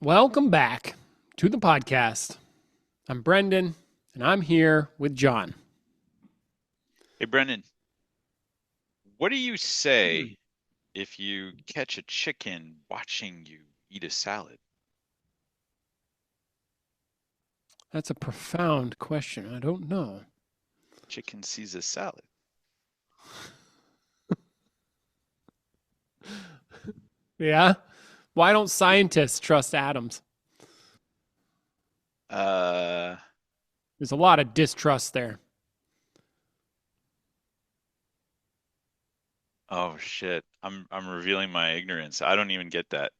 Welcome back to the podcast. I'm Brendan, and I'm here with John. Hey, Brendan, what do you say if you catch a chicken watching you eat a salad? That's a profound question. I don't know. Chicken sees a salad. Yeah? Why don't scientists trust atoms? Uh, There's a lot of distrust there. oh shit. I'm revealing my ignorance. I don't even get that.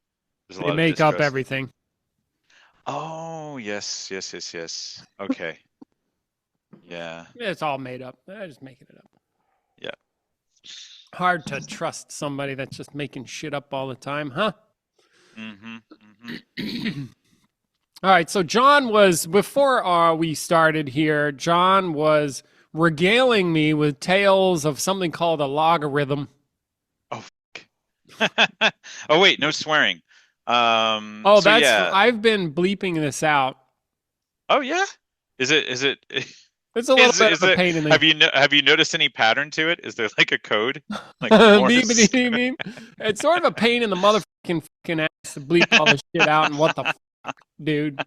There's a They lot of make up distrust. everything. Oh, yes, yes, yes, yes. Okay. Yeah. It's all made up. I'm just making it up. Yeah. Hard to trust somebody that's just making shit up all the time, huh? Mm-hmm. Mm-hmm. All right, so John was, before we started here, John was regaling me with tales of something called a logarithm. Oh, fuck. Oh, wait, no swearing. Oh, So yeah. I've been bleeping this out. Oh yeah. Is it It's a little Is bit of is a it? pain in the Have you noticed any pattern to it? Is there like a code, like beep, Morse? beep, beep, beep. It's sort of a pain in the motherfucking fucking ass to bleep all this shit out and what the fuck, dude.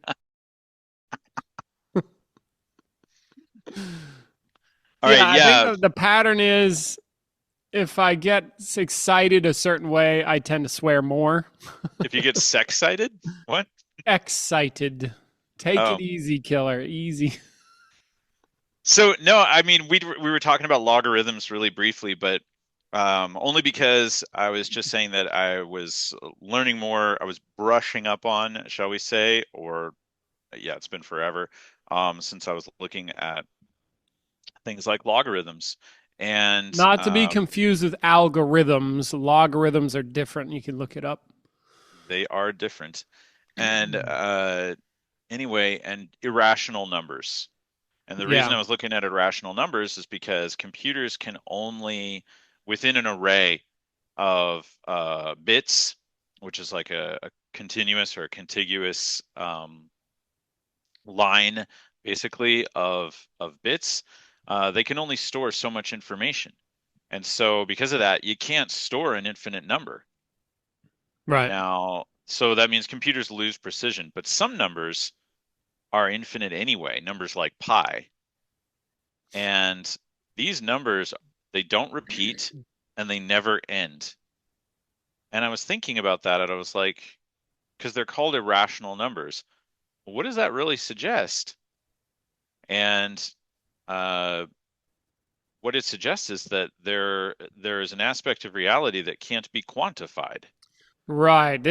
All Yeah, right, I think yeah. the pattern is if I get excited a certain way, I tend to swear more. If you get sex-cited, what? Excited. Take it Oh, easy, killer. Easy. so no, I mean we were talking about logarithms really briefly, but only because I was just saying that I was learning more. I was brushing up on, shall we say, or yeah, it's been forever since I was looking at things like logarithms, and Not to be confused with algorithms. Logarithms are different. You can look it up. they are different. And anyway, and irrational numbers. And the reason Yeah. I was looking at irrational numbers is because computers can only, within an array of bits, which is like a continuous or a contiguous line, basically of bits, they can only store so much information. And so because of that, you can't store an infinite number. Right. Now, so that means computers lose precision, but some numbers are infinite anyway, numbers like pi. And these numbers, they don't repeat and they never end. And I was thinking about that and I was like, because they're called irrational numbers, what does that really suggest? And uh, what it suggests is that there is an aspect of reality that can't be quantified. Right.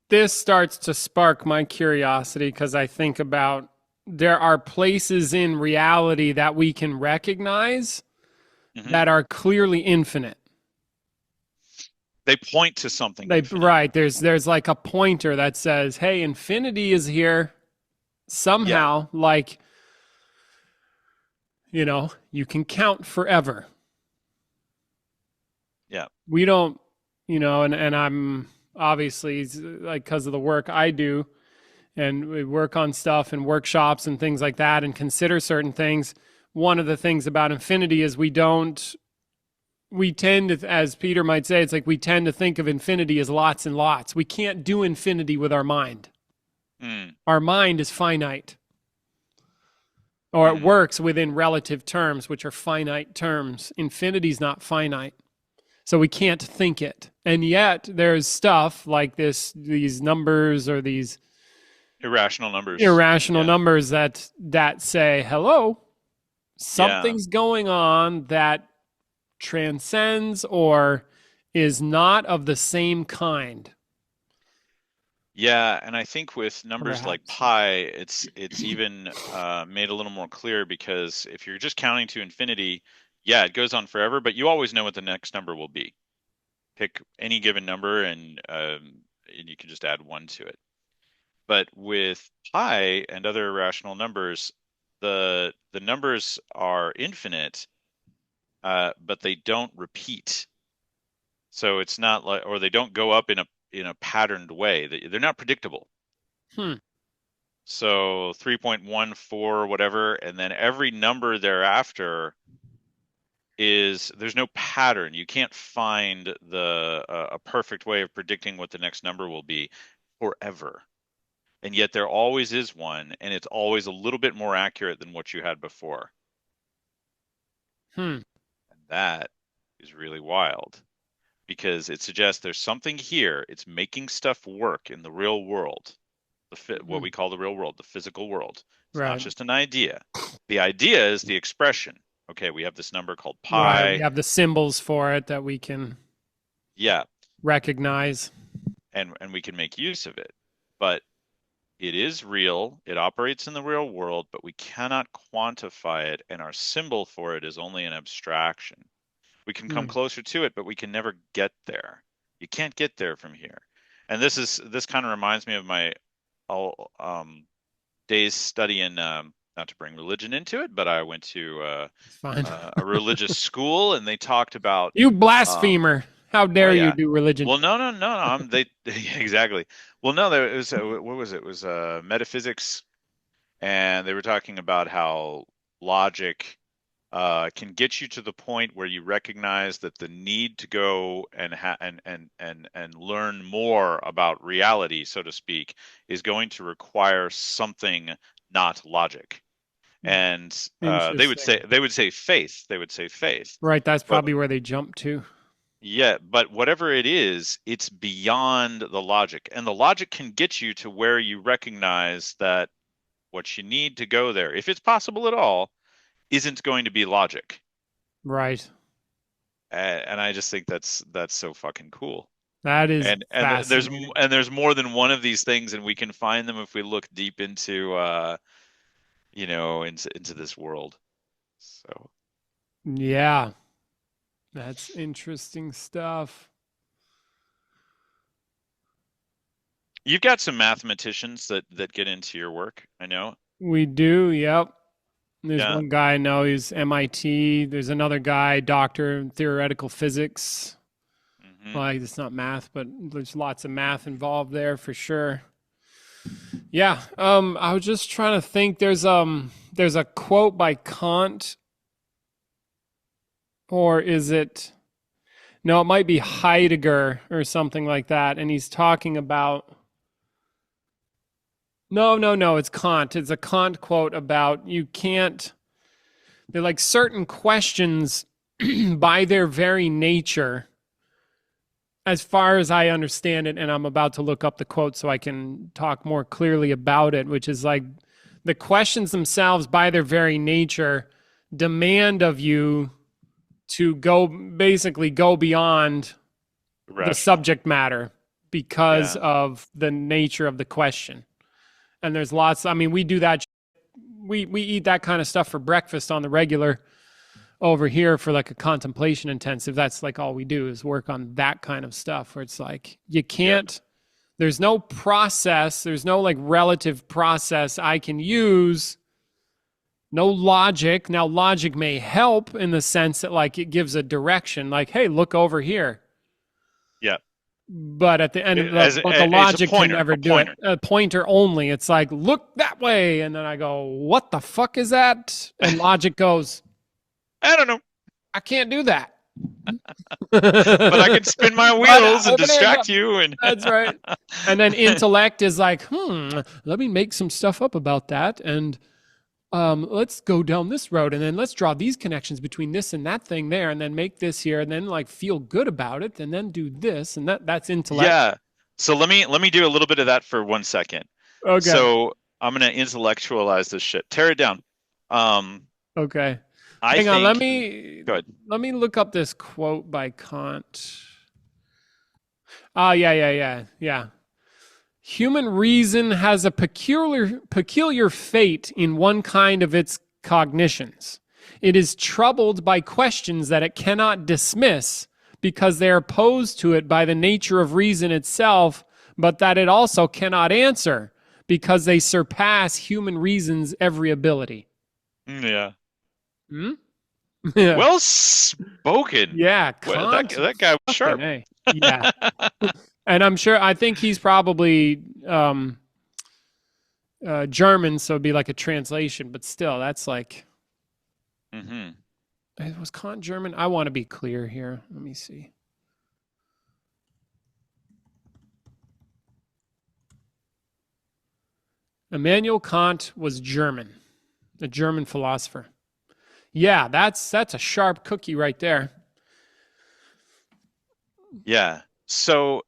This starts to spark my curiosity because I think about there are places in reality that we can recognize Hmm. that are clearly infinite. They point to something They infinite. right, there's like a pointer that says, "Hey, infinity is here Yeah, somehow." Like, you can count forever. yeah. We don't, and I'm obviously like because of the work I do and we work on stuff and workshops and things like that and consider certain things. One of the things about infinity is we tend to, as Peter might say, it's like we tend to think of infinity as lots and lots. We can't do infinity with our mind. Mm, Our mind is finite, or it mm. works within relative terms, which are finite terms. Infinity is not finite. So we can't think it. And yet there's stuff like these numbers or these Irrational numbers. irrational Yeah, numbers that say, hello, yeah. something's going on that transcends or is not of the same kind, Yeah, and I think with numbers like perhaps. pi, it's even made a little more clear because if you're just counting to infinity, yeah, it goes on forever, but you always know what the next number will be. Pick any given number and you can just add one to it. But with pi and other irrational numbers, the numbers are infinite, but they don't repeat. So it's not like, or they don't go up in a in a patterned way. They're not predictable. Hmm. So 3.14, whatever, and then every number thereafter there's no pattern. You can't find a perfect way of predicting what the next number will be forever. And yet there always is one, and it's always a little bit more accurate than what you had before. Hmm. And that is really wild because it suggests there's something here. It's making stuff work in the real world, what we call the real world, the physical world. It's not Right. just an idea. The idea is the expression. Okay, we have this number called Right. We pi. have the symbols for it that we can Yeah, recognize. and we can make use of it. But it is real. It operates in the real world, but we cannot quantify it, and our symbol for it is only an abstraction. We can come closer to it, but we can never get there. You can't get there from here. And this kind of reminds me of my days studying, not to bring religion into it, but I went to Fine. a religious school, and they talked about You blasphemer. How dare oh you yeah. do religion? Well, no. They exactly. Well, no, there it was. What was it? It was metaphysics, and they were talking about how logic can get you to the point where you recognize that the need to go and learn more about reality, so to speak, is going to require something not logic. And they would say faith. They would say faith. Right, that's But probably where they jump to. yeah, but whatever it is, it's beyond the logic. And the logic can get you to where you recognize that what you need to go there, if it's possible at all, isn't going to be logic. Right. And I just think that's so fucking cool. That is And fascinating. there's more than one of these things, and we can find them if we look deep into into this world. So Yeah. That's interesting stuff. you've got some mathematicians that get into your work, I know. We do, yep. There's Yeah. one guy I know, he's MIT. There's another guy, doctor in theoretical physics. Hmm. Well, it's not math, but there's lots of math involved there for sure. Yeah, I was just trying to think. There's a quote by Kant, or is it? No, it might be Heidegger or something like that, and he's talking about. No, it's Kant. It's a Kant quote about you can't. They're like certain questions by their very nature, as far as I understand it, and I'm about to look up the quote so I can talk more clearly about it, which is like the questions themselves by their very nature demand of you to basically go beyond the Rational. subject matter because Yeah. of the nature of the question. And there's lots, I mean, we do that. We eat that kind of stuff for breakfast on the regular over here for like a contemplation intensive. That's like all we do is work on that kind of stuff where it's like you can't, there's no process, there's no like relative process I can use, no logic. Now logic may help in the sense that like it gives a direction, like, hey, look over here. Yeah. But at the end of As the logic pointer, can never a do pointer. it. A pointer only. It's like, look that way. And then I go, what the fuck is that? And logic goes, I don't know, I can't do that. but I can spin my wheels and distract you. And That's right. And then intellect is like, let me make some stuff up about that. And let's go down this road. And then let's draw these connections between this and that thing there. And then make this here. And then like feel good about it. And then do this. And that's intellect. yeah. So let me do a little bit of that for 1 second. Okay. So I'm gonna intellectualize this shit. Tear it down. Okay. I Hang on, think. Go ahead. let me look up this quote by Kant. Yeah. Human reason has a peculiar fate in one kind of its cognitions. It is troubled by questions that it cannot dismiss because they are posed to it by the nature of reason itself, but that it also cannot answer because they surpass human reason's every ability. Yeah. Hmm? Yeah. Well spoken. Yeah, Well, Kant. that guy was sharp. Hey. Yeah. And I think he's probably German, so it'd be like a translation, but still, that's like, Hmm. was Kant German? I want to be clear here. Let me see. Immanuel Kant was German, a German philosopher. Yeah, that's a sharp cookie right there. Yeah. So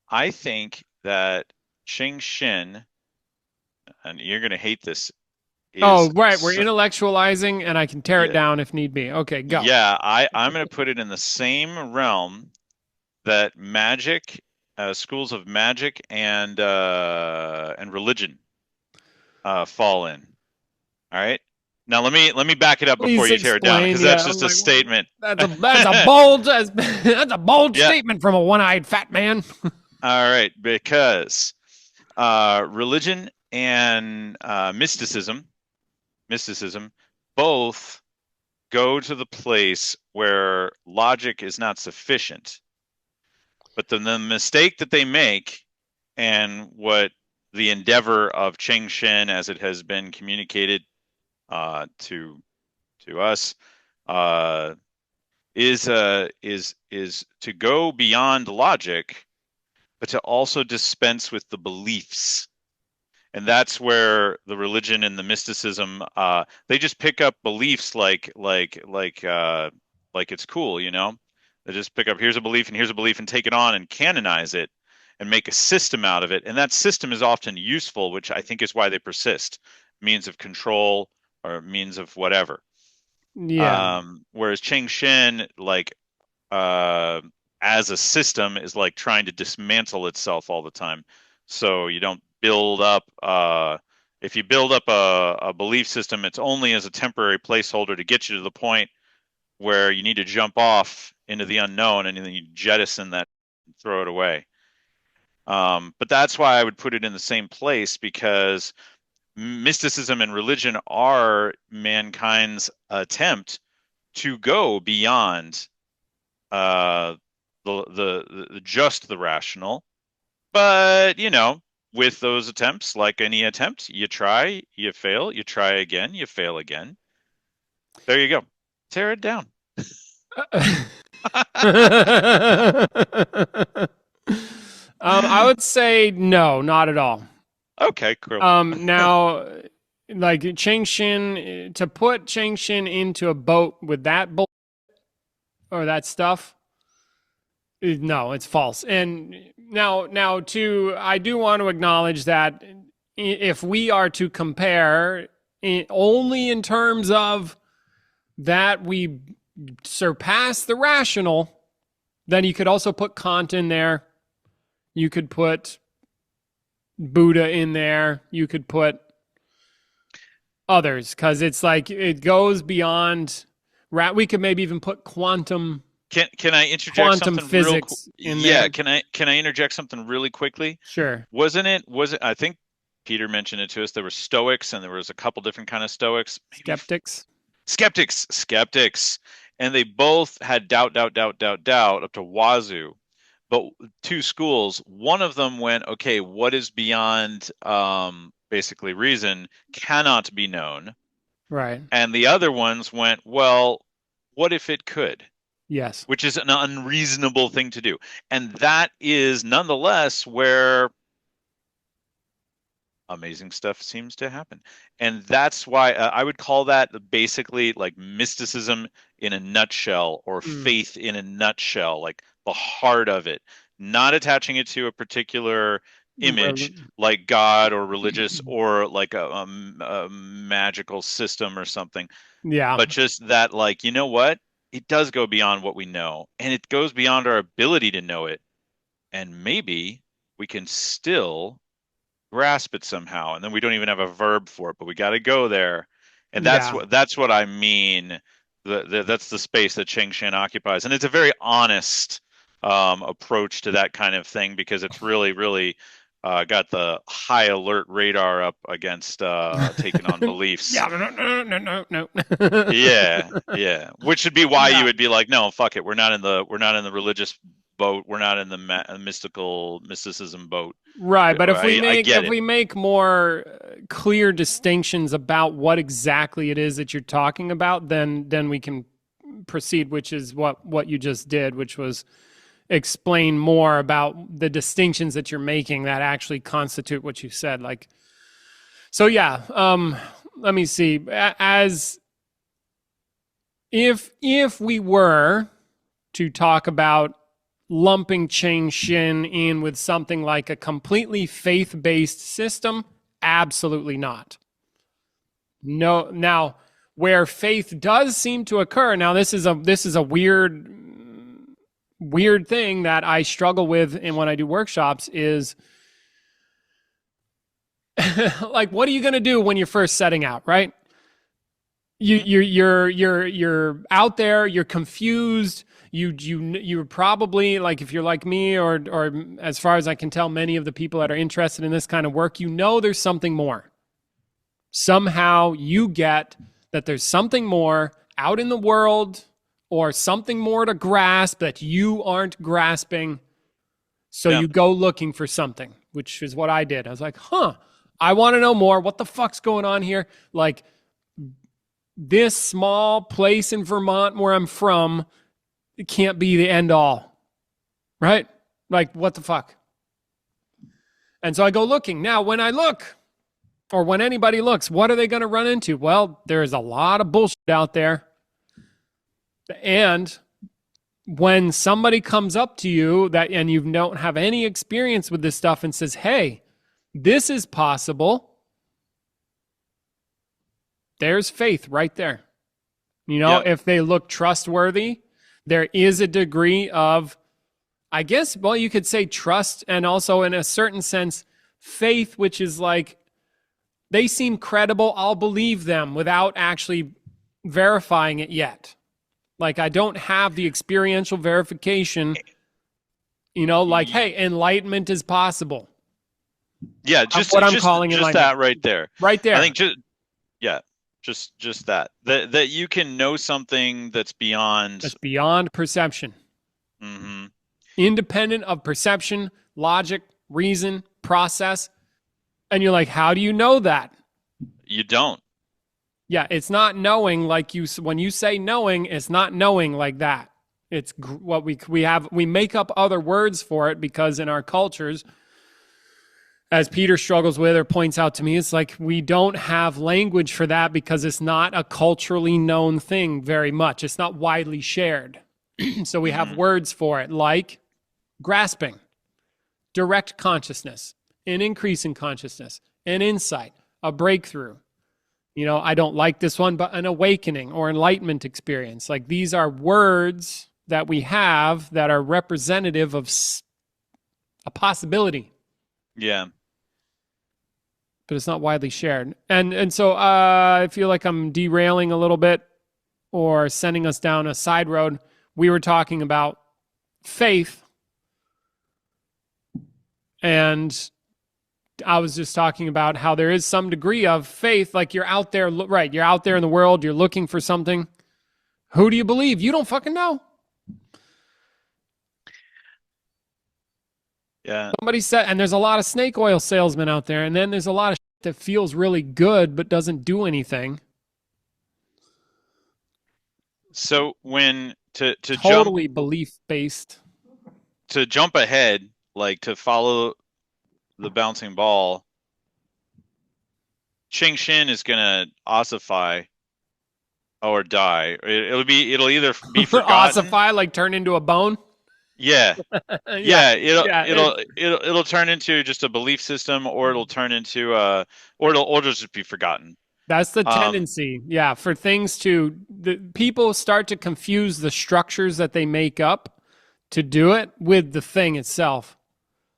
I think that Ching Shin, and you're going to hate this, Oh, is right. We're intellectualizing, and I can tear it yeah, down if need be. Okay, go. yeah. I'm going to put it in the same realm that magic, schools of magic and religion fall in. All right. Now let me back it up before Please you tear it down explain. because Yeah, that's I'm just a like, statement. that's a bold that's a bold Yeah. statement from a one-eyed fat man. All right. Because religion and mysticism, both go to the place where logic is not sufficient. But then the mistake that they make, and what the endeavor of Cheng Shen, as it has been communicated to us, uh, is to go beyond logic, but to also dispense with the beliefs. And that's where the religion and the mysticism, they just pick up beliefs like it's cool, you know. They just pick up, here's a belief and here's a belief, and take it on and canonize it and make a system out of it. And that system is often useful, which I think is why they persist, means of control or means of whatever. Yeah, Whereas Cheng Shen, like uh, as a system, is like trying to dismantle itself all the time. So you don't build up. If you build up a belief system, it's only as a temporary placeholder to get you to the point where you need to jump off into the unknown, and then you jettison that and throw it away. But that's why I would put it in the same place, because mysticism and religion are mankind's attempt to go beyond uh, the just the rational. But with those attempts, like any attempt, you try, you fail, you try again, you fail again. There you go. Tear it down. I would say no, not at all. Okay, cool. Now, like Cheng Shin, to put Cheng Shin into a boat with that bull or that stuff, no, it's false. And now, too, I do want to acknowledge that if we are to compare only in terms of that we surpass the rational, then you could also put Kant in there. You could put Buddha in there. You could put others, because it's like it goes beyond. We could maybe even put Can I interject something real quick? physics in Yeah, there. can I interject something really quickly? Sure. Was it I think Peter mentioned it to us. There were Stoics and there was a couple different kind of Stoics. Maybe Skeptics. skeptics, and they both had doubt up to wazoo. But two schools, one of them went, okay, what is beyond basically reason cannot be known. Right. And the other ones went, well, what if it could? Yes. Which is an unreasonable thing to do. And that is nonetheless where amazing stuff seems to happen. And that's why I would call that basically like mysticism in a nutshell, or Mm. faith in a nutshell, like the heart of it, not attaching it to a particular image like God or religious or like a magical system or something, Yeah. but just that, like, you know what? It does go beyond what we know, and it goes beyond our ability to know it. And maybe we can still grasp it somehow, and then we don't even have a verb for it, but we got to go there. And that's Yeah. what I mean. That's the space that Cheng Shan occupies, and it's a very honest approach to that kind of thing, because it's really got the high alert radar up against taking on beliefs. Yeah. No. Yeah, yeah. Which would be why you would be like, no, fuck it. We're not in the religious boat. We're not in the mysticism boat. Right, but I get if it. we make more clear distinctions about what exactly it is that you're talking about, then we can proceed, which is what you just did, which was explain more about the distinctions that you're making that actually constitute what you said. Like, so yeah, let me see. As if we were to talk about lumping Cheng Shin in with something like a completely faith-based system, absolutely not. No. Now, where faith does seem to occur, now this is a weird thing that I struggle with and when I do workshops is like, what are you going to do when you're first setting out, right? You're out there, you're confused. You're probably, like, if you're like me, or as far as I can tell, many of the people that are interested in this kind of work, there's something more. Somehow you get that there's something more out in the world, or something more to grasp that you aren't grasping. So Yeah. you go looking for something, which is what I did. I was like, I want to know more. What the fuck's going on here? Like, this small place in Vermont where I'm from, it can't be the end all, right? Like, what the fuck? And so I go looking. Now, when I look, or when anybody looks, what are they going to run into? Well, there's a lot of bullshit out there. And when somebody comes up to you and you don't have any experience with this stuff and says, hey, this is possible, there's faith right there. If they look trustworthy, there is a degree of, I guess, well, you could say trust, and also in a certain sense, faith, which is like, they seem credible, I'll believe them without actually verifying it yet. Like, I don't have the experiential verification, like, hey, enlightenment is possible. Yeah, just what I'm calling just that right there. Right there. I think just that you can know something that's beyond perception. Mm-hmm. Independent of perception, logic, reason, process. And you're like, how do you know that? You don't. Yeah, it's not knowing like when you say knowing, it's not knowing like that. It's what we make up other words for it, because in our cultures, as Peter struggles with or points out to me, it's like we don't have language for that because it's not a culturally known thing very much. It's not widely shared. So we have words for it, like grasping, direct consciousness, an increase in consciousness, an insight, a breakthrough. I don't like this one, but an awakening or enlightenment experience. Like, these are words that we have that are representative of a possibility. Yeah. But it's not widely shared. And so I feel like I'm derailing a little bit or sending us down a side road. We were talking about faith, and I was just talking about how there is some degree of faith. Like, you're out there, right? You're out there in the world. You're looking for something. Who do you believe? You don't fucking know. Yeah. Somebody said, and there's a lot of snake oil salesmen out there, and then there's a lot of shit that feels really good but doesn't do anything. So when to totally belief based, to jump ahead, like to follow the bouncing ball, Cheng Shin is gonna ossify or die. It'll either be forgotten. Ossify, like turn into a bone. Yeah. Yeah. It'll turn into just a belief system, or it'll turn into or it'll just be forgotten. That's the tendency. Yeah, for things people start to confuse the structures that they make up to do it with the thing itself.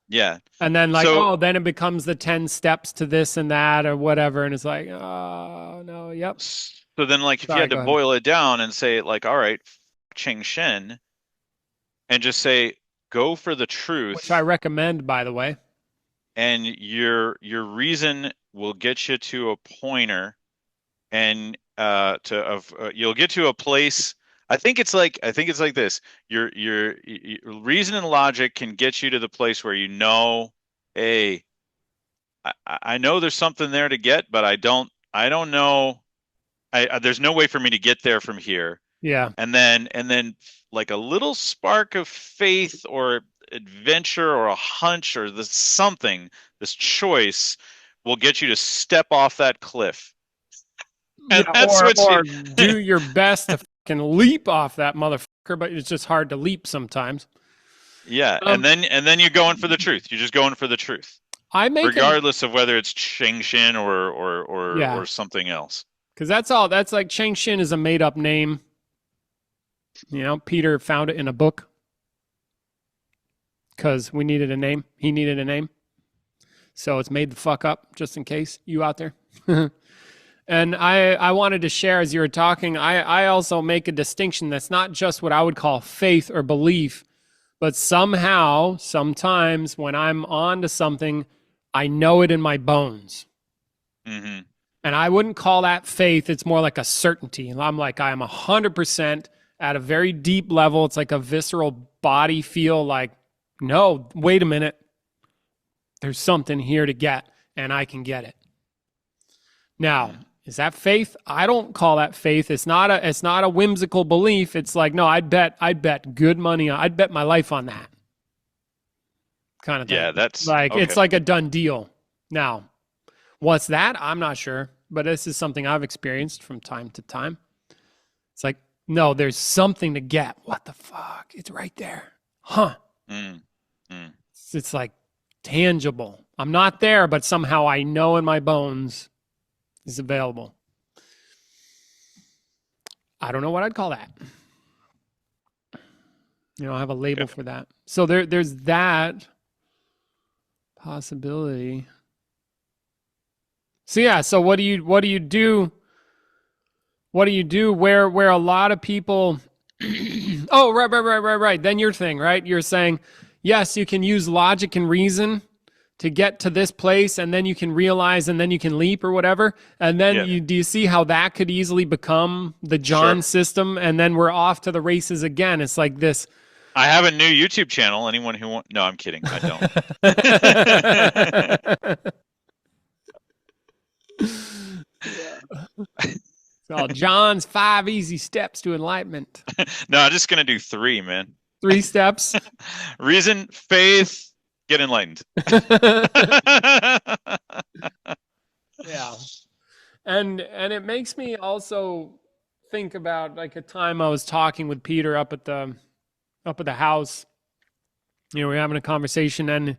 Yeah. And then then it becomes the 10 steps to this and that or whatever, and it's like, oh no, yep. So then, like, if you had to boil it down and say, like, all right, Cheng Shin, and just say, go for the truth, which I recommend, by the way, and your reason will get you to a pointer, and you'll get to a place, I think it's like this. Your reason and logic can get you to the place where hey, I know there's something there to get, but I don't know. There's no way for me to get there from here. Yeah. And then like a little spark of faith or adventure or a hunch or this choice will get you to step off that cliff. And Yeah, that's what or do your best to fucking leap off that motherfucker, but it's just hard to leap sometimes. Yeah, and then you're going for the truth. You're just going for the truth, regardless of whether it's Cheng Shin or something else. Because that's like Cheng Shin is a made up name. You know, Peter found it in a book because we needed a name. He needed a name. So it's made the fuck up, just in case you out there. And I wanted to share, as you were talking, I also make a distinction that's not just what I would call faith or belief, but somehow, sometimes when I'm on to something, I know it in my bones. Mm-hmm. And I wouldn't call that faith. It's more like a certainty. And I'm like, I am 100% at a very deep level. It's like a visceral body feel like, no, wait a minute. There's something here to get, and I can get it. Now, is that faith? I don't call that faith. It's not a whimsical belief. It's like, no, I'd bet good money. I'd bet my life on that kind of thing. Yeah, that's like, okay. It's like a done deal. Now, what's that? I'm not sure, but this is something I've experienced from time to time. It's like, no, there's something to get. What the fuck? It's right there. Huh. It's like tangible. I'm not there, but somehow I know in my bones is available. I don't know what I'd call that. You know, I have a label for that. So there's that possibility. So yeah, so what do you do? What do you do where a lot of people Oh, right. Then your thing, right? You're saying, yes, you can use logic and reason to get to this place, and then you can realize, and then you can leap or whatever. And then do you see how that could easily become the John system? And then we're off to the races again. It's like this. I have a new YouTube channel. Anyone who wants? No, I'm kidding. I don't. So John's 5 easy steps to enlightenment. No, I'm just gonna do 3, man. 3 steps. Reason, faith, get enlightened. Yeah. And it makes me also think about like a time I was talking with Peter up at the house. You know, we were having a conversation, and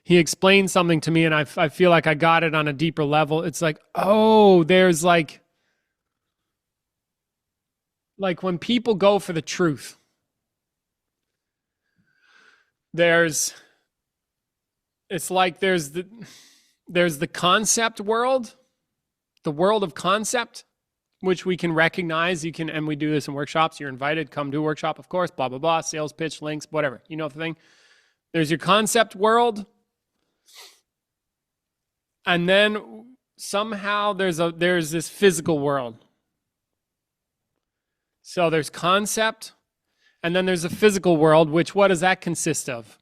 he explained something to me, and I feel like I got it on a deeper level. It's like, oh, there's like when people go for the truth, it's like there's the concept world, the world of concept, which we can recognize. And we do this in workshops. You're invited, come do a workshop, of course, blah, blah, blah, sales pitch, links, whatever. You know the thing. There's your concept world. And then somehow there's this physical world. So there's concept, and then there's a physical world, which what does that consist of?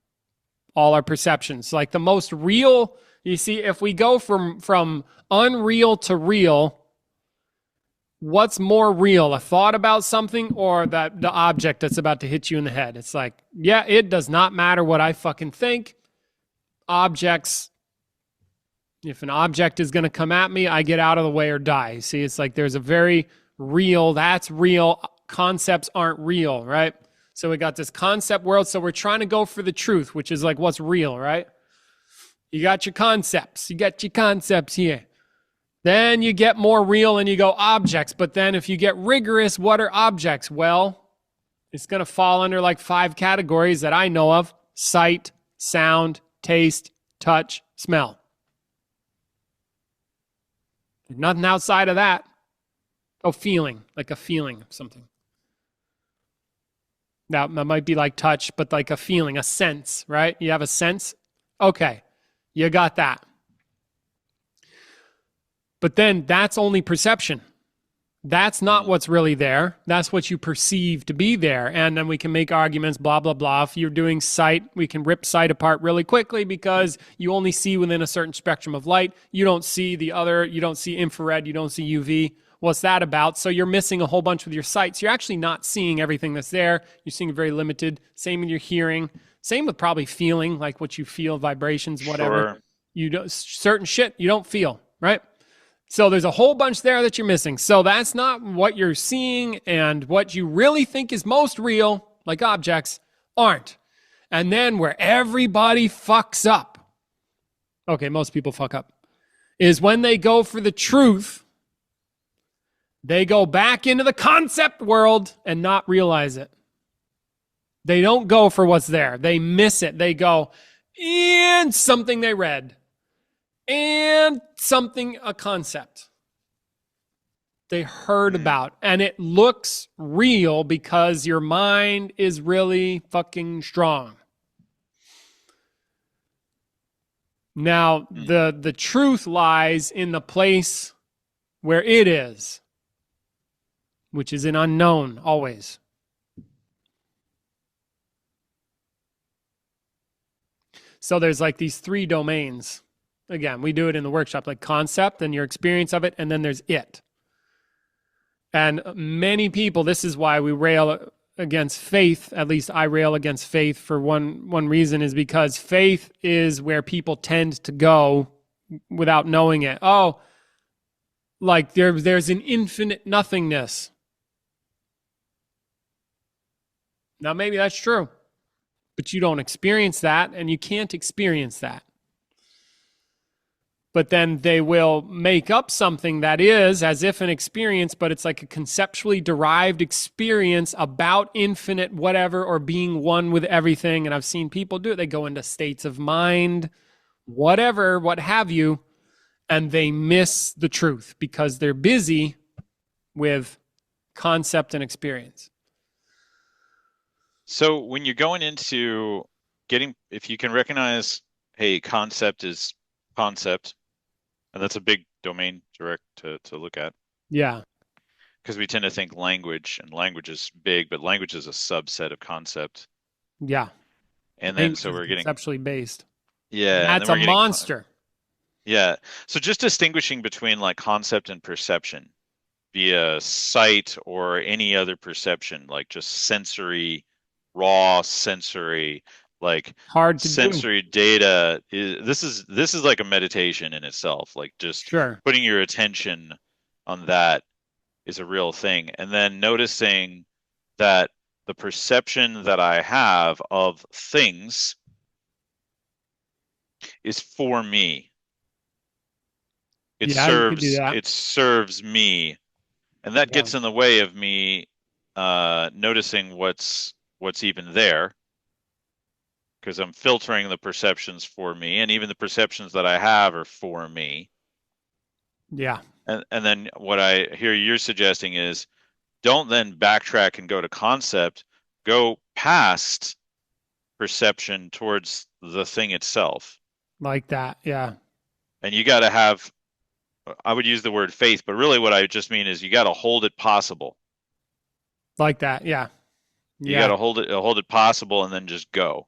All our perceptions. Like the most real, you see, if we go from unreal to real, what's more real, a thought about something or the object that's about to hit you in the head? It's like, yeah, it does not matter what I fucking think. Objects, if an object is going to come at me, I get out of the way or die. See, it's like there's a very real, that's real. Concepts aren't real, right? So we got this concept world. So we're trying to go for the truth, which is like what's real, right? You got your concepts. You got your concepts here. Then you get more real and you go objects. But then if you get rigorous, what are objects? Well, it's going to fall under like 5 categories that I know of: sight, sound, taste, touch, smell. There's nothing outside of that. Oh, feeling, like a feeling of something. That might be like touch, but like a feeling, a sense, right? You have a sense? Okay, you got that. But then that's only perception. That's not what's really there. That's what you perceive to be there. And then we can make arguments, blah, blah, blah. If you're doing sight, we can rip sight apart really quickly because you only see within a certain spectrum of light. You don't see the other, you don't see infrared, you don't see UV. What's that about? So you're missing a whole bunch with your sight. So you're actually not seeing everything that's there. You're seeing very limited. Same with your hearing. Same with probably feeling, like what you feel, vibrations, whatever. Sure. You don't, certain shit you don't feel, right? So there's a whole bunch there that you're missing. So that's not what you're seeing, and what you really think is most real, like objects, aren't. And then where everybody fucks up, okay, most people fuck up, is when they go for the truth, they go back into the concept world and not realize it. They don't go for what's there. They miss it. They go, and something they read, and something, a concept they heard about, and it looks real because your mind is really fucking strong. Now, the truth lies in the place where it is, which is an unknown always. So there's like these three domains. Again, we do it in the workshop, like concept and your experience of it, and then there's it. And many people, this is why we rail against faith, at least I rail against faith for one reason, is because faith is where people tend to go without knowing it. Oh, like there's an infinite nothingness. Now, maybe that's true, but you don't experience that, and you can't experience that. But then they will make up something that is as if an experience, but it's like a conceptually derived experience about infinite whatever, or being one with everything. And I've seen people do it. They go into states of mind, whatever, what have you, and they miss the truth because they're busy with concept and experience. So when you're going into if you can recognize, hey, concept is concept, and that's a big domain direct to look at. Yeah. Because we tend to think language, and language is big, but language is a subset of concept. Yeah. And then so we're getting conceptually based. Yeah. That's a monster. Yeah. So just distinguishing between like concept and perception via sight or any other perception, like just sensory, raw sensory, like hard to sensory data this is like a meditation in itself. Like just putting your attention on that is a real thing. And then noticing that the perception that I have of things is for me. It serves me. And that gets in the way of me noticing what's even there, because I'm filtering the perceptions for me, and even the perceptions that I have are for me. Yeah. And then what I hear you're suggesting is, don't then backtrack and go to concept, go past perception towards the thing itself. Like that, yeah. And you got to have, I would use the word faith, but really what I just mean is you got to hold it possible. Like that, yeah. You got to hold it possible, and then just go.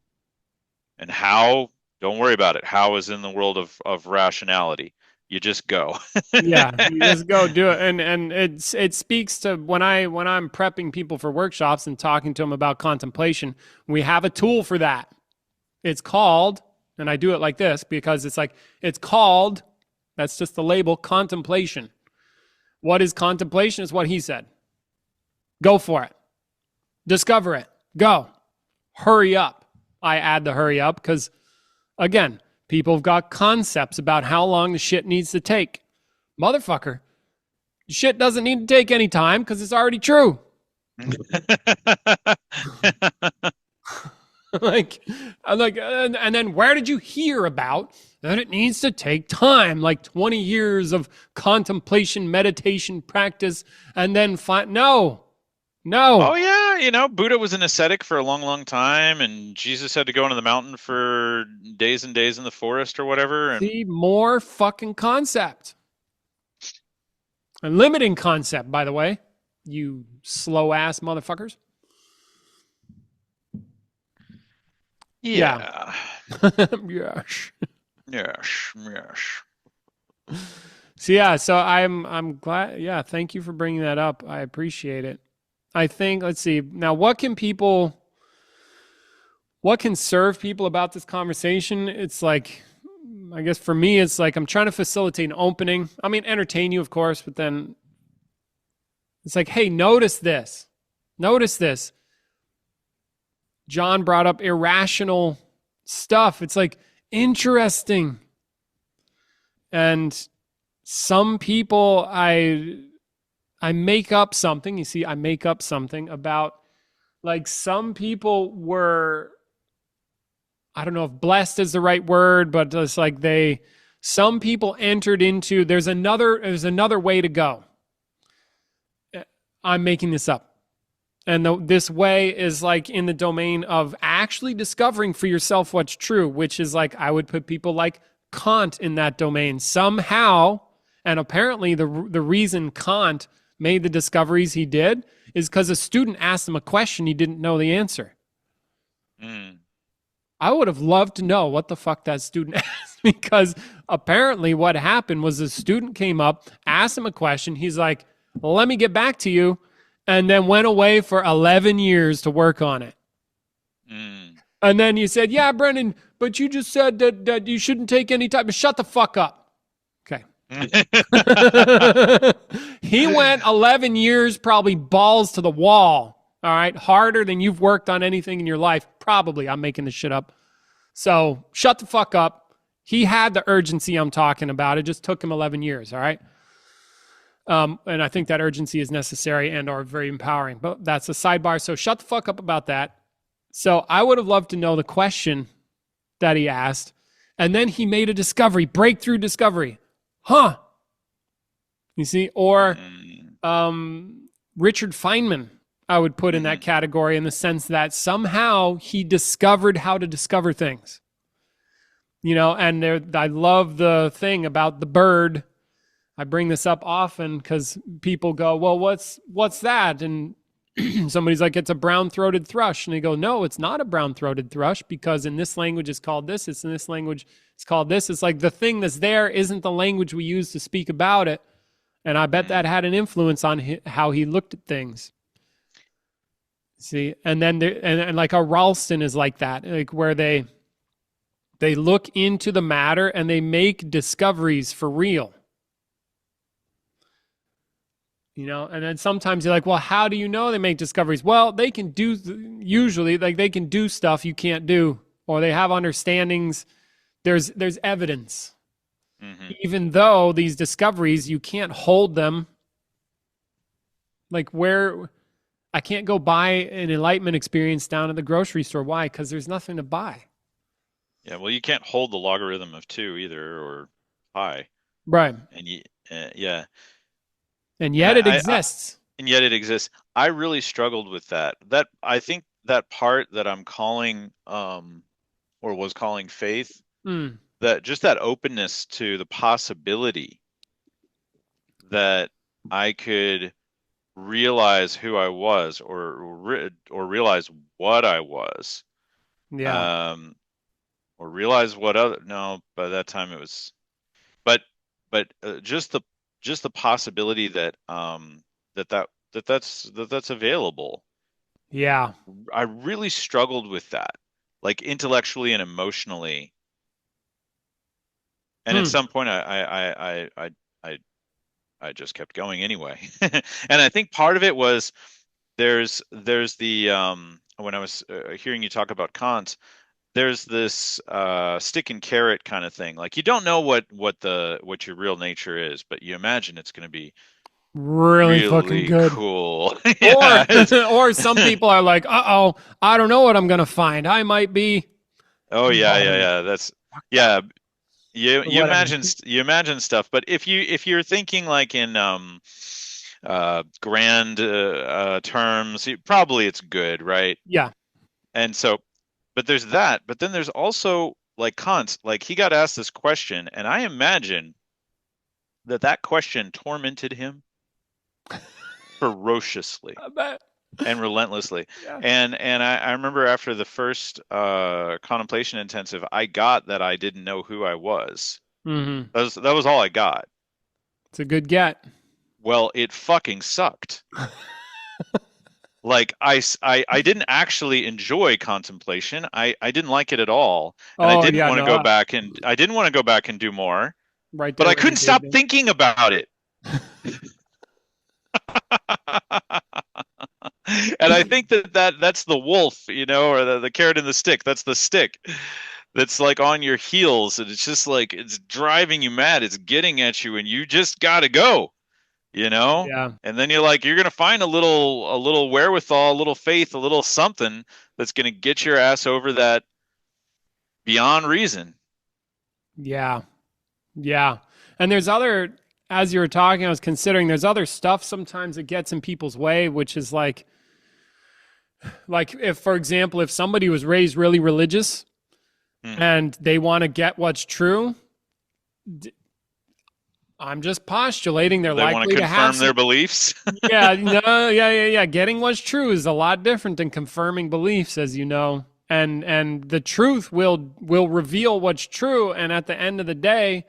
And how? Don't worry about it. How is in the world of rationality. You just go. Yeah, you just go do it. And it speaks to when I'm prepping people for workshops and talking to them about contemplation, we have a tool for that. It's called, and I do it like this because it's called, that's just the label, contemplation. What is contemplation? Is what he said. Go for it. Discover it. Go. Hurry up. I add the hurry up because, again, people have got concepts about how long the shit needs to take. Motherfucker, shit doesn't need to take any time because it's already true. And then where did you hear about that it needs to take time, like 20 years of contemplation, meditation, practice, and then no. Oh yeah, Buddha was an ascetic for a long, long time, and Jesus had to go into the mountain for days and days in the forest or whatever. And see, more fucking concept. A limiting concept, by the way, you slow ass motherfuckers. Yeah. Yeah. Yes. Yes. Yes. So yeah, so I'm glad. Yeah, thank you for bringing that up. I appreciate it. I think let's see now. What can serve people about this conversation? It's like, I guess for me, it's like I'm trying to facilitate an opening. I mean, entertain you, of course, but then it's like, hey, notice this. Notice this. John brought up irrational stuff. It's like interesting. And some people I make up something. You see, I make up something about like some people were, I don't know if blessed is the right word, but it's like some people entered into there's another way to go. I'm making this up. And this way is like in the domain of actually discovering for yourself what's true, which is like I would put people like Kant in that domain somehow. And apparently the reason Kant made the discoveries he did is because a student asked him a question he didn't know the answer. Mm. I would have loved to know what the fuck that student asked, because apparently what happened was the student came up, asked him a question. He's like, let me get back to you. And then went away for 11 years to work on it. Mm. And then you said, yeah, Brendan, but you just said that you shouldn't take any time. Shut the fuck up. Okay. He went 11 years, probably balls to the wall. All right. Harder than you've worked on anything in your life. Probably. I'm making this shit up. So shut the fuck up. He had the urgency I'm talking about. It just took him 11 years. All right. And I think that urgency is necessary and are very empowering. But that's a sidebar. So shut the fuck up about that. So I would have loved to know the question that he asked. And then he made a discovery, breakthrough discovery. Huh. You see? Or Richard Feynman, I would put in that category in the sense that somehow he discovered how to discover things. You know, and I love the thing about the bird. I bring this up often because people go, well, what's that? And somebody's like, it's a brown-throated thrush. And they go, no, it's not a brown-throated thrush, because in this language it's called this. It's in this language it's called this. It's like the thing that's there isn't the language we use to speak about it. And I bet that had an influence on how he looked at things. See, and then and like a Ralston is like that, like where they look into the matter and they make discoveries for real. You know, and then sometimes you're like, well, how do you know they make discoveries? Well, they can do, usually, like they can do stuff you can't do, or they have understandings. There's evidence. Mm-hmm. Even though these discoveries, you can't hold them. Like I can't go buy an Enlightenment experience down at the grocery store. Why? Because there's nothing to buy. Yeah, well, you can't hold the logarithm of 2 either, or pi. Right. And yeah. And yet it exists. And yet it exists. I really struggled with that. I think that part that I'm calling, or was calling faith, that just that openness to the possibility that I could realize who I was, or realize what I was. Yeah. Or realize what other. No, by that time it was, but just the possibility that that's available. Yeah. I really struggled with that, like intellectually and emotionally. And at some point I just kept going anyway. And I think part of it was there's the when I was hearing you talk about Kant, there's this stick and carrot kind of thing. Like you don't know what your real nature is, but you imagine it's going to be really fucking good, cool. Yeah. Or some people are like, uh-oh, I don't know what I'm going to find. I might be. Oh yeah. That's yeah. You imagine stuff, but if you're thinking like in grand terms, probably it's good, right? Yeah. And so, but there's that. But then there's also like Kant, like he got asked this question, and I imagine that question tormented him. ferociously I bet. and relentlessly. Yeah. And I remember after the first contemplation intensive, I got that I didn't know who I was. Mm-hmm. That was all I got. It's a good get. Well, it fucking sucked. Like I didn't actually enjoy contemplation. I didn't like it at all, and I Oh didn't yeah, want to no, go back and I didn't want to go back and do more, right but there I with you, couldn't stop David. thinking about it. And I think that's the wolf, or the carrot and the stick. That's the stick that's like on your heels, and it's just like it's driving you mad. It's getting at you, and you just gotta go, you know. Yeah, And then you're gonna find a little wherewithal, a little faith, a little something that's gonna get your ass over that beyond reason. yeah, yeah. And there's other, as you were talking, I was considering there's other stuff sometimes that gets in people's way, which is like if, for example, if somebody was raised really religious Hmm. and they want to get what's true, I'm just postulating they're They want to likely to have confirm some. their beliefs. Yeah, no, yeah. Getting what's true is a lot different than confirming beliefs, as you know. And the truth will reveal what's true. And at the end of the day,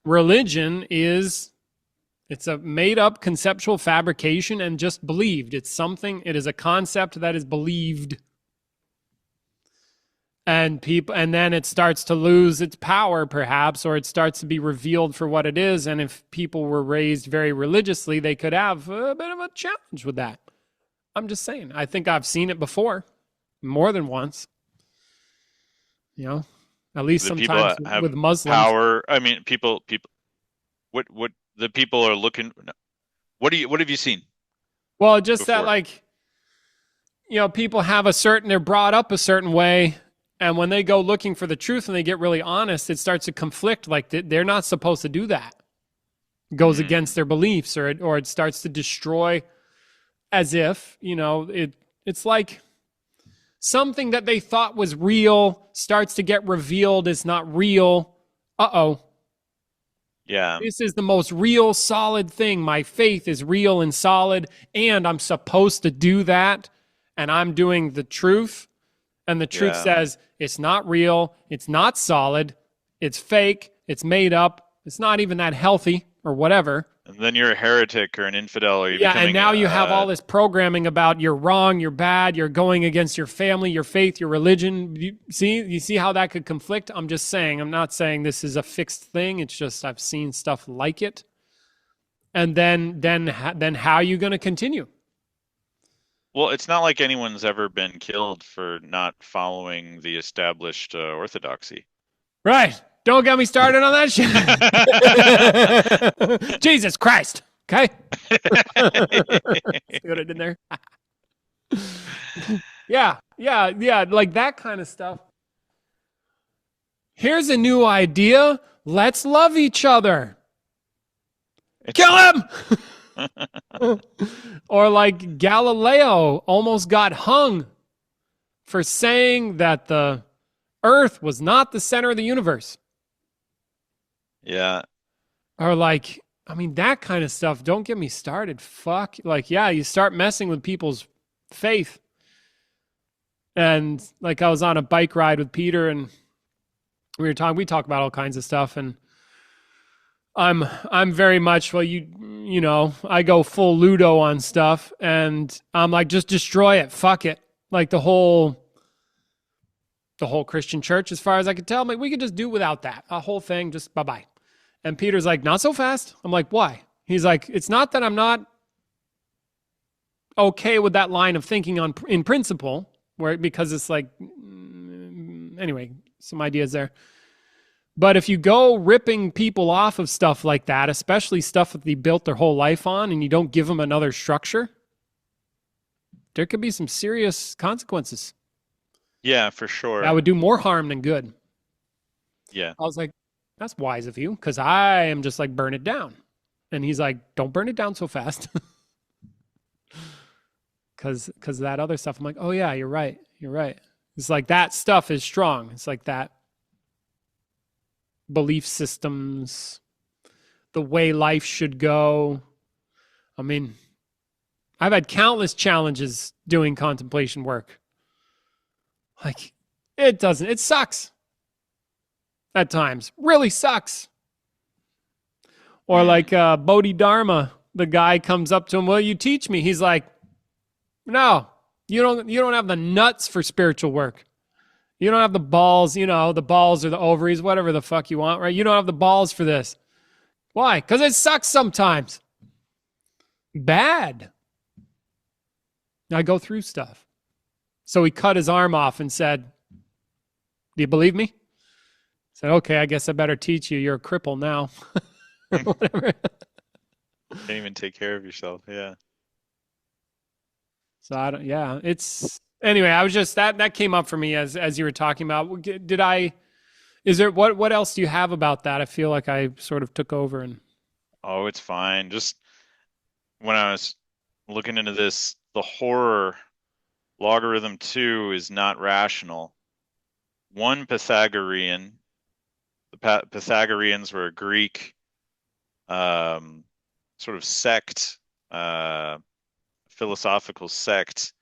religion it's a made up conceptual fabrication and just believed. It is a concept that is believed. And then it starts to lose its power perhaps, or it starts to be revealed for what it is. And if people were raised very religiously, they could have a bit of a challenge with that. I'm just saying, I think I've seen it before more than once, at least The people sometimes that have with Muslims. power. I mean, people. What the people are looking. What have you seen Well, just that, before? like, people have they're brought up a certain way. And when they go looking for the truth and they get really honest, it starts to conflict. Like they're not supposed to do that. It goes against their beliefs, or it starts to destroy, as if, it's like something that they thought was real starts to get revealed as not real. Uh-oh. Yeah, This is the most real, solid thing. My faith is real and solid, and I'm supposed to do that, and I'm doing the truth. And the truth yeah. says it's not real, it's not solid, it's fake, it's made up, it's not even that healthy or whatever. And then you're a heretic or an infidel, or you're Yeah, and becoming. now you have all this programming about you're wrong, you're bad, you're going against your family, your faith, your religion. You see how that could conflict? I'm just saying, I'm not saying this is a fixed thing. It's just I've seen stuff like it. And then how are you going to continue? Well, it's not like anyone's ever been killed for not following the established orthodoxy. Right. Don't get me started on that shit. Jesus Christ. Okay. See what I did there? Yeah. Like that kind of stuff. Here's a new idea. Let's love each other. Kill him. Or like Galileo almost got hung for saying that the Earth was not the center of the universe. Yeah. Or like, I mean, that kind of stuff. Don't get me started. Fuck. Like, yeah, you start messing with people's faith. And like, I was on a bike ride with Peter, and we talk about all kinds of stuff. And I'm very much, well, I go full Ludo on stuff, and I'm like, just destroy it. Fuck it. Like the whole Christian church, as far as I could tell, I'm like, we could just do without that. A whole thing, just bye-bye. And Peter's like, not so fast. I'm like, why? He's like, it's not that I'm not okay with that line of thinking in principle, because it's like, anyway, some ideas there. But if you go ripping people off of stuff like that, especially stuff that they built their whole life on, and you don't give them another structure, there could be some serious consequences. Yeah, for sure. That would do more harm than good. Yeah. I was like, that's wise of you, because I am just like, burn it down. And he's like, don't burn it down so fast. Because that other stuff, I'm like, oh yeah, you're right. It's like that stuff is strong. It's like that belief systems, the way life should go. I mean, I've had countless challenges doing contemplation work. Like, it sucks at times. Really sucks. Or like Bodhidharma, the guy comes up to him, "Will you teach me?" He's like, "No, you don't have the nuts for spiritual work. You don't have the balls, the balls or the ovaries, whatever the fuck you want, right? You don't have the balls for this. Why? Because it sucks sometimes. Bad. I go through stuff." So he cut his arm off and said, "Do you believe me?" I said, "Okay, I guess I better teach you. You're a cripple now." Whatever. Can't even take care of yourself. Yeah. So I don't. Yeah, it's anyway. I was just that came up for me as you were talking about. Did I? Is there what else do you have about that? I feel like I sort of took over and. Oh, it's fine. Just when I was looking into this, the horror logarithm 2 is not rational. One Pythagorean, the Pythagoreans were a Greek sort of sect, philosophical sect,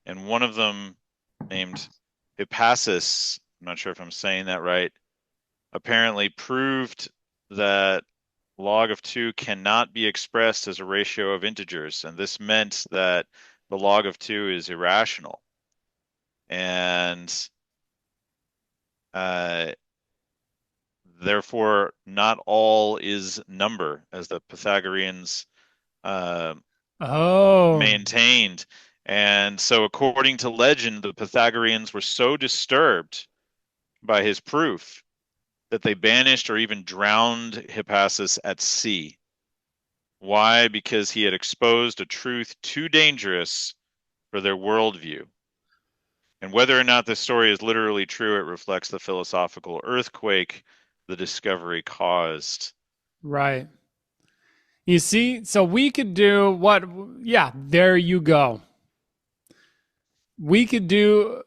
and one of them, named Hippasus, I'm not sure if I'm saying that right, apparently proved that log of 2 cannot be expressed as a ratio of integers, and this meant that the log of 2 is irrational. And therefore, not all is number, as the Pythagoreans maintained. And so, according to legend, the Pythagoreans were so disturbed by his proof that they banished or even drowned Hippasus at sea. Why? Because he had exposed a truth too dangerous for their worldview. And whether or not this story is literally true, it reflects the philosophical earthquake the discovery caused. Right. You see, so we could do what? Yeah, there you go. We could do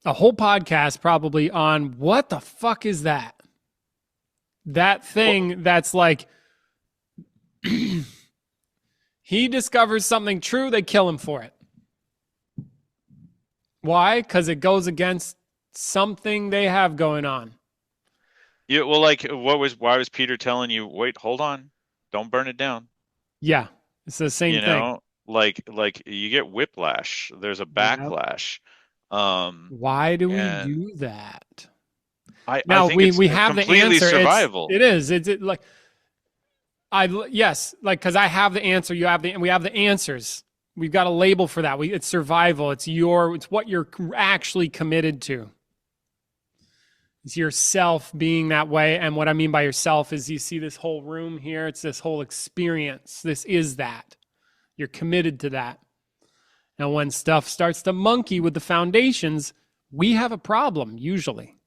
a whole podcast probably on what the fuck is that? That thing that's like, he discovers something true, they kill him for it. Why? Because it goes against something they have going on. Yeah, well, like, why was Peter telling you, wait, hold on, don't burn it down? Yeah, it's the same thing. Like you get whiplash. There's a backlash. Why do we do that? I think we have the answer. Survival. It is. It's like yes, like because I have the answer. You have the. We have the answers. We've got a label for that. It's survival. It's what you're actually committed to. It's yourself being that way. And what I mean by yourself is you see this whole room here. It's this whole experience. This is that. You're committed to that. And when stuff starts to monkey with the foundations, we have a problem, usually.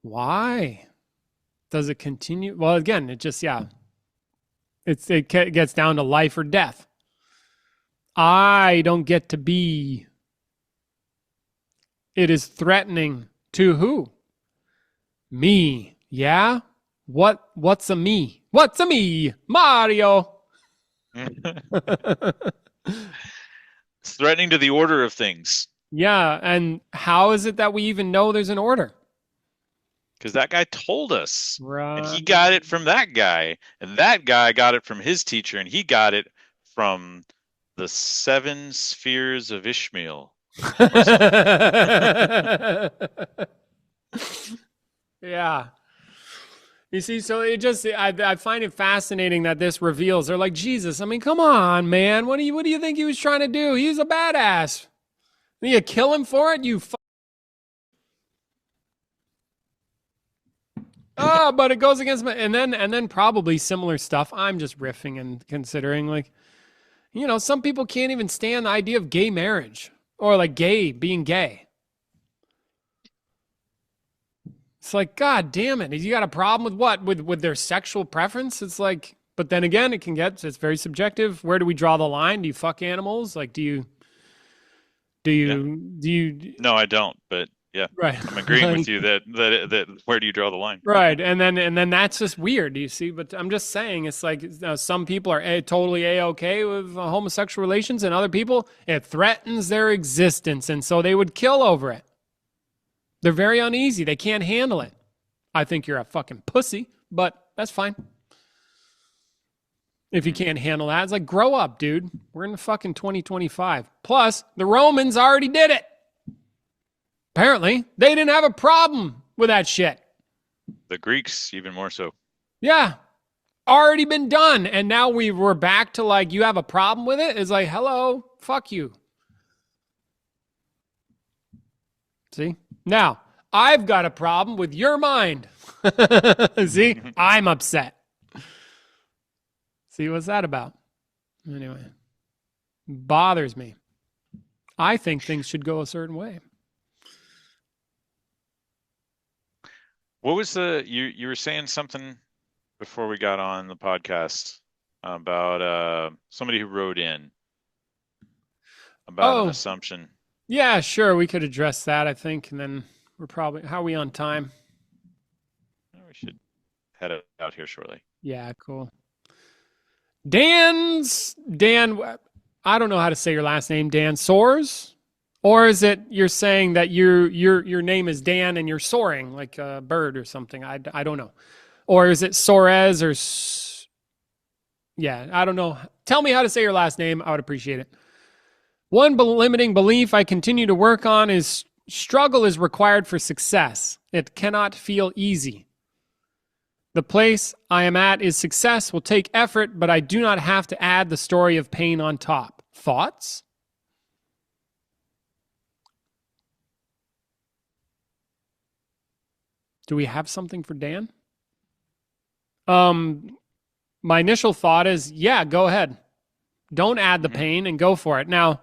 Why? Does it continue? Well, again, it just, yeah. It gets down to life or death. I don't get to be. It is threatening to who? Me. Yeah? What's a me? What's a me? Mario. It's threatening to the order of things. Yeah, and how is it that we even know there's an order? Because that guy told us. Right. And he got it from that guy. And that guy got it from his teacher. And he got it from the 7 spheres of Ishmael. Yeah. You see, so it just, I find it fascinating that this reveals, they're like, Jesus, I mean, come on, man. What do you think he was trying to do? He was a badass. And you kill him for it? Oh, but it goes against me. And then probably similar stuff. I'm just riffing and considering, like, some people can't even stand the idea of gay marriage or like being gay. It's like, God damn it. You got a problem with what? With their sexual preference? It's like, but then again, it's very subjective. Where do we draw the line? Do you fuck animals? Like, do you? No, I don't. But Yeah, Right. I'm agreeing with you that where do you draw the line? Right. And then that's just weird, you see. But I'm just saying, it's like some people are totally A-OK with homosexual relations, and other people, it threatens their existence. And so they would kill over it. They're very uneasy. They can't handle it. I think you're a fucking pussy, but that's fine. If you can't handle that, it's like, grow up, dude. We're in the fucking 2025. Plus, the Romans already did it. Apparently, they didn't have a problem with that shit. The Greeks, even more so. Yeah. Already been done. And now we're back to like, you have a problem with it? It's like, hello, fuck you. See? Now, I've got a problem with your mind. See? I'm upset. See, what's that about? Anyway, bothers me. I think things should go a certain way. What was you were saying something before we got on the podcast about somebody who wrote in about an assumption. Yeah, sure. We could address that, I think. And then how are we on time? We should head out here shortly. Yeah, cool. Dan, I don't know how to say your last name, Dan Soares? Or is it you're saying that your name is Dan and you're soaring like a bird or something? I don't know. Or is it Soares or... Yeah, I don't know. Tell me how to say your last name. I would appreciate it. One limiting belief I continue to work on is struggle is required for success. It cannot feel easy. The place I am at is success will take effort, but I do not have to add the story of pain on top. Thoughts? Do we have something for Dan? My initial thought is, yeah, go ahead. Don't add the pain and go for it. Now,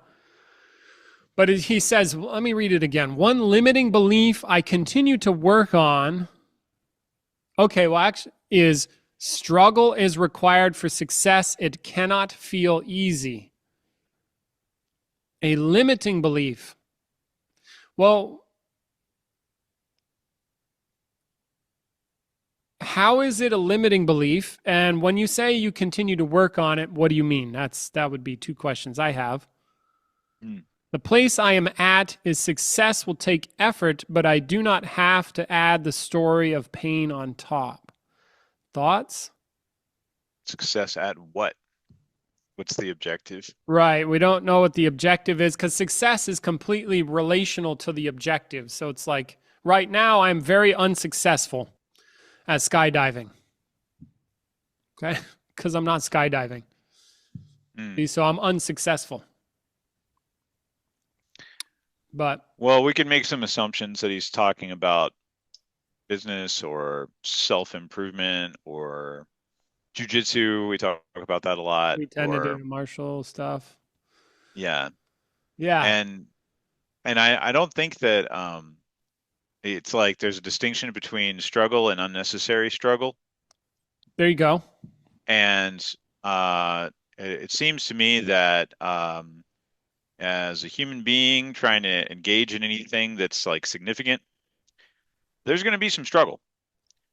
but he says, let me read it again. One limiting belief I continue to work on. Okay, well, actually, is struggle is required for success. It cannot feel easy. A limiting belief. Well, how is it a limiting belief? And when you say you continue to work on it, what do you mean? That would be two questions I have. The place I am at is success will take effort, but I do not have to add the story of pain on top. Thoughts? Success at what? What's the objective? Right. We don't know what the objective is because success is completely relational to the objective. So it's like, right now I'm very unsuccessful at skydiving. Okay? Because I'm not skydiving. So I'm unsuccessful. But well, we can make some assumptions that he's talking about business or self-improvement or jiu-jitsu. We talk about that a lot. We tend to do martial stuff. Yeah. Yeah. And I don't think that it's like there's a distinction between struggle and unnecessary struggle. There you go. And it seems to me that as a human being trying to engage in anything that's like significant, there's going to be some struggle.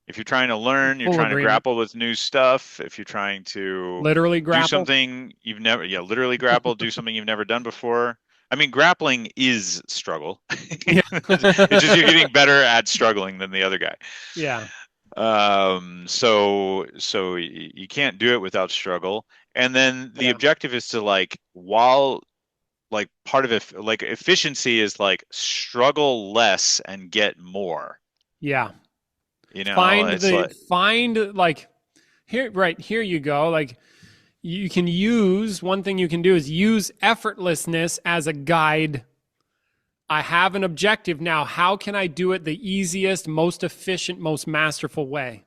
If you're trying to learn, you're trying to grapple with new stuff. If you're trying to literally grapple, do something you've never, literally grapple, do something you've never done before. I mean, grappling is struggle. It's just you're getting better at struggling than the other guy. Yeah. So you can't do it without struggle. And then the objective is to part of it, like efficiency is like struggle less and get more. Yeah. You know, here you go. Like you can use, one thing you can do is use effortlessness as a guide. I have an objective now. How can I do it the easiest, most efficient, most masterful way?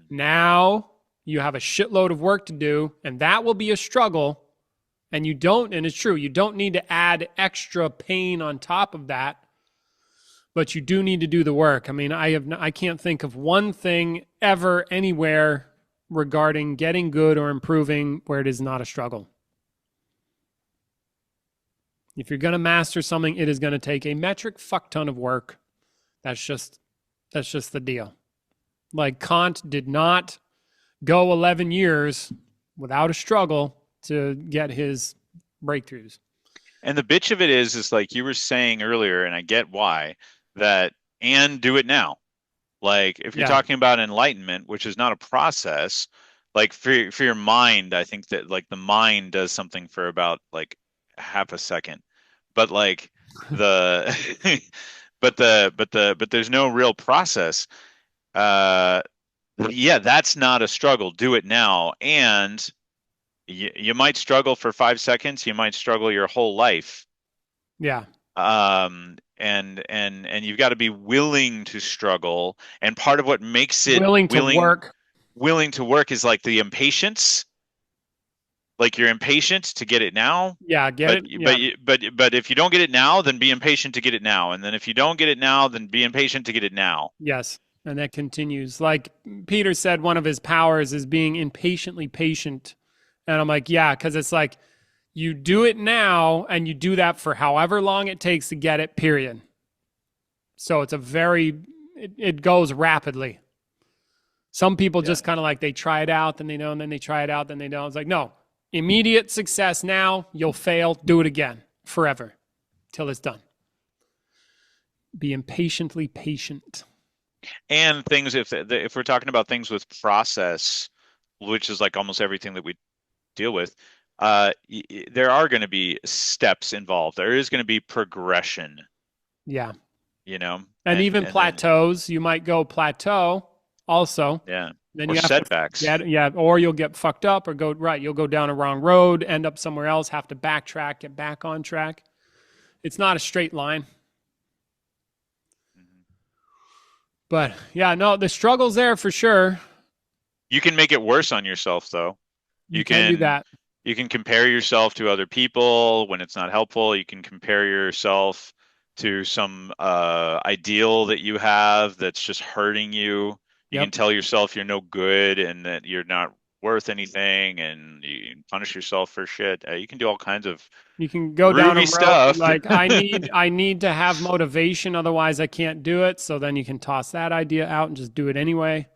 Now you have a shitload of work to do, and that will be a struggle. And it's true, you don't need to add extra pain on top of that, but you do need to do the work. I mean, I can't think of one thing ever anywhere regarding getting good or improving where it is not a struggle. If you're going to master something, it is going to take a metric fuck ton of work. That's just the deal. Like Kant did not go 11 years without a struggle to get his breakthroughs. And the bitch of it is like you were saying earlier, and I get why, and do it now. Like if you're talking about enlightenment, which is not a process, like for your mind, I think that like the mind does something for about like half a second, but like the but there's no real process. Yeah, that's not a struggle. Do it now, and you might struggle for 5 seconds. You might struggle your whole life. Yeah. And you've got to be willing to struggle. And part of what makes it willing to work is like the impatience. Like you're impatient to get it now. Yeah, get it. Yeah. But if you don't get it now, then be impatient to get it now. And then if you don't get it now, then be impatient to get it now. Yes. And that continues. Like Peter said, one of his powers is being impatiently patient. And I'm like, yeah, because it's like you do it now and you do that for however long it takes to get it, period. So it's it goes rapidly. Some people just kind of like they try it out, then they know, and then they try it out, then they don't. It's like, no, immediate success now, you'll fail, do it again forever till it's done. Be impatiently patient. And things, if we're talking about things with process, which is like almost everything that we deal with, there are going to be steps involved. There is going to be progression. Yeah. You know? And even plateaus. You might go plateau also. Yeah. Then or you have setbacks. Or you'll get fucked up or you'll go down a wrong road, end up somewhere else, have to backtrack, get back on track. It's not a straight line. But yeah, no, the struggle's there for sure. You can make it worse on yourself, though. You can do that. You can compare yourself to other people when it's not helpful. You can compare yourself to some ideal that you have that's just hurting you. You can tell yourself you're no good and that you're not worth anything, and you punish yourself for shit. You can do all kinds of you can go down a road stuff. Like I need to have motivation, otherwise I can't do it. So then you can toss that idea out and just do it anyway.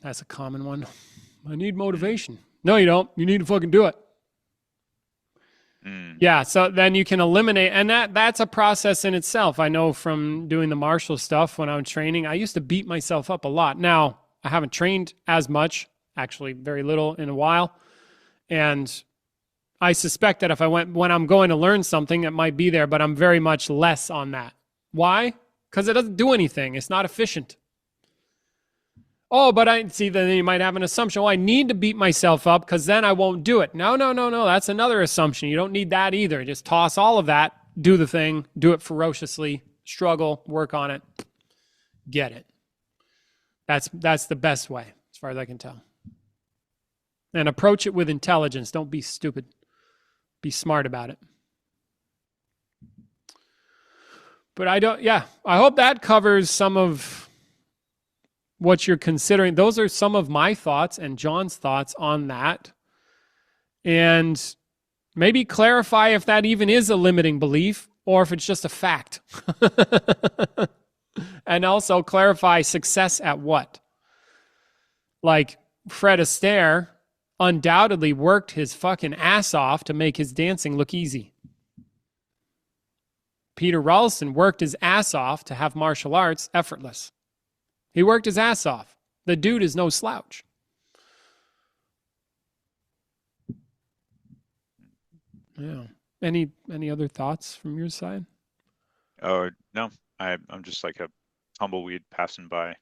That's a common one. I need motivation. No, you don't. You need to fucking do it. Yeah, so then you can eliminate, and that's a process in itself. I know from doing the martial stuff when I was training, I used to beat myself up a lot. Now, I haven't trained as much, actually very little in a while. And I suspect that when I'm going to learn something, it might be there, but I'm very much less on that. Why? Because it doesn't do anything. It's not efficient. Oh, but then you might have an assumption. Oh, I need to beat myself up because then I won't do it. No. That's another assumption. You don't need that either. Just toss all of that, do the thing, do it ferociously, struggle, work on it, get it. That's the best way, as far as I can tell. And approach it with intelligence. Don't be stupid. Be smart about it. But I hope that covers some of what you're considering. Those are some of my thoughts and John's thoughts on that. And maybe clarify if that even is a limiting belief or if it's just a fact. And also clarify success at what? Like Fred Astaire undoubtedly worked his fucking ass off to make his dancing look easy. Peter Ralston worked his ass off to have martial arts effortless. He worked his ass off. The dude is no slouch. Yeah. Any other thoughts from your side? Oh, no. I'm just like a tumbleweed passing by.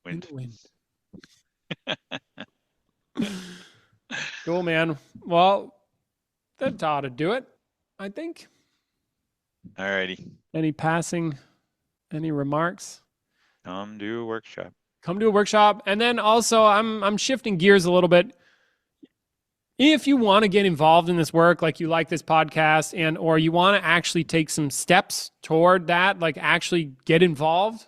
Wind. Cool, man. Well, that ought to do it, I think. Alrighty. Any remarks? Come do a workshop. And then also I'm shifting gears a little bit. If you want to get involved in this work, like you like this podcast or you want to actually take some steps toward that, like actually get involved.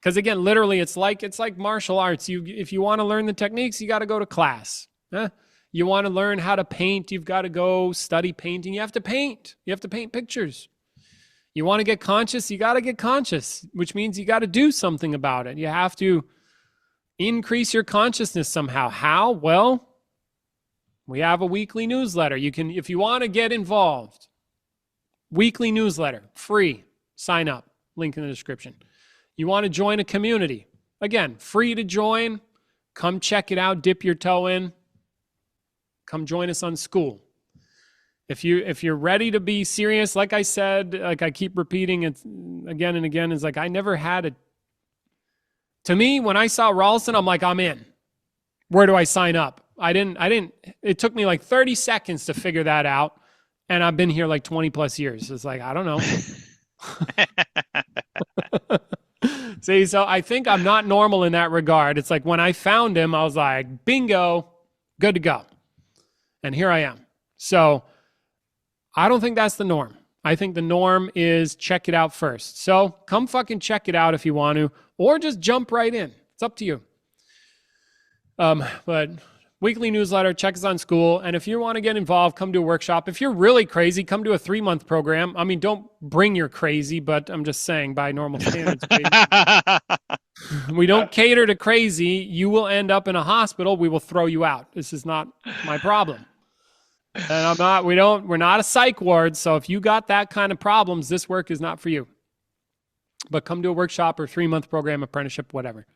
Because again, literally it's like martial arts. If you want to learn the techniques, you got to go to class. You want to learn how to paint, you've got to go study painting. You have to paint. You have to paint pictures. You want to get conscious, you got to get conscious, which means you got to do something about it. You have to increase your consciousness somehow. How? Well, we have a weekly newsletter. You can, if you want to get involved, weekly newsletter, free, sign up, link in the description. You want to join a community, again, free to join. Come check it out, dip your toe in. Come join us on school. If you're ready to be serious, like I said, like I keep repeating it again and again, is like I never had a. To me, when I saw Ralston, I'm like, I'm in. Where do I sign up? I didn't. It took me like 30 seconds to figure that out, and I've been here like 20 plus years. It's like I don't know. See, so I think I'm not normal in that regard. It's like when I found him, I was like, bingo, good to go. And here I am. So I don't think that's the norm. I think the norm is check it out first. So come fucking check it out if you want to, or just jump right in. It's up to you. But weekly newsletter, check us on school. And if you want to get involved, come to a workshop. If you're really crazy, come to a 3-month program. I mean, don't bring your crazy, but I'm just saying by normal standards. We don't cater to crazy. You will end up in a hospital. We will throw you out. This is not my problem. And we're not a psych ward. So if you got that kind of problems, this work is not for you. But come to a workshop or 3-month program, apprenticeship, whatever.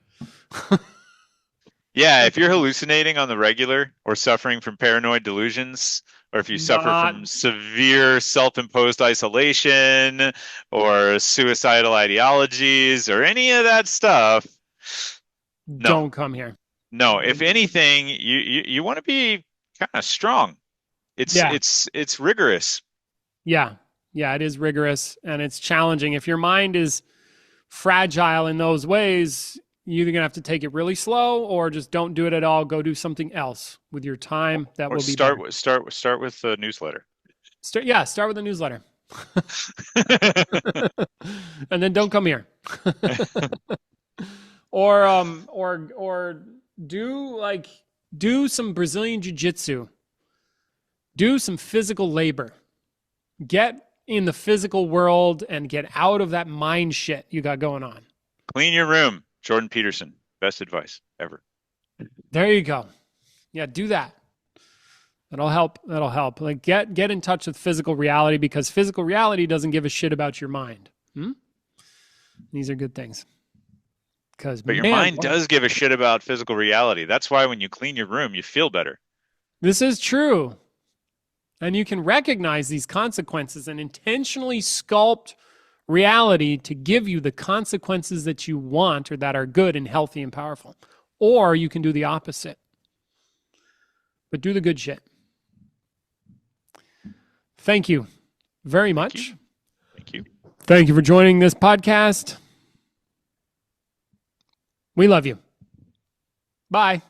Yeah, if you're hallucinating on the regular or suffering from paranoid delusions, or if you suffer from severe self-imposed isolation or suicidal ideologies or any of that stuff, don't come here. No, if anything, you want to be kind of strong. It's rigorous. Yeah, it is rigorous and it's challenging. If your mind is fragile in those ways, you're either going to have to take it really slow or just don't do it at all. Go do something else with your time. That will be start with the newsletter. Start with the newsletter. And then don't come here. or do some Brazilian jiu-jitsu. Do some physical labor. Get in the physical world and get out of that mind shit you got going on. Clean your room. Jordan Peterson, best advice ever. There you go. Yeah, do that. That'll help. Like get in touch with physical reality, because physical reality doesn't give a shit about your mind. These are good things. But your mind does give a shit about physical reality. That's why when you clean your room, you feel better. This is true. And you can recognize these consequences and intentionally sculpt reality to give you the consequences that you want or that are good and healthy and powerful. Or you can do the opposite. But do the good shit. Thank you very much. Thank you. Thank you for joining this podcast. We love you. Bye.